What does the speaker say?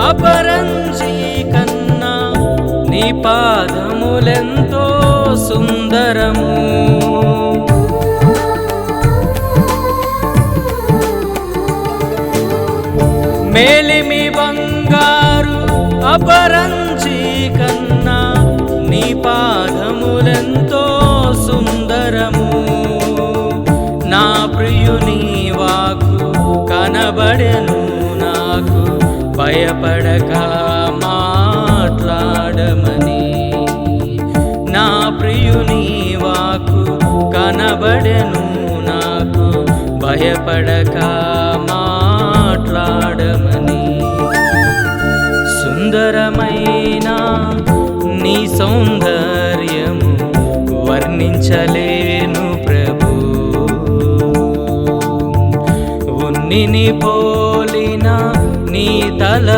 అపరంజి కన్నా నీ పాదములెంతో సుందరము. మేలిమి బంగారు అపరంజి కన్నా నీ పాదములెంతో సుందరము. నా ప్రియుని వాక్కు కనబడెను నాకు, భయపడక మాట్లాడమని. నా ప్రియుని వాక్కు కనబడెను నాకు, భయపడక మాట్లాడమని. సుందరమైన నీ సౌందర్యము వర్ణించలేను ప్రభు. ఉన్నిని పోలిన నీ తల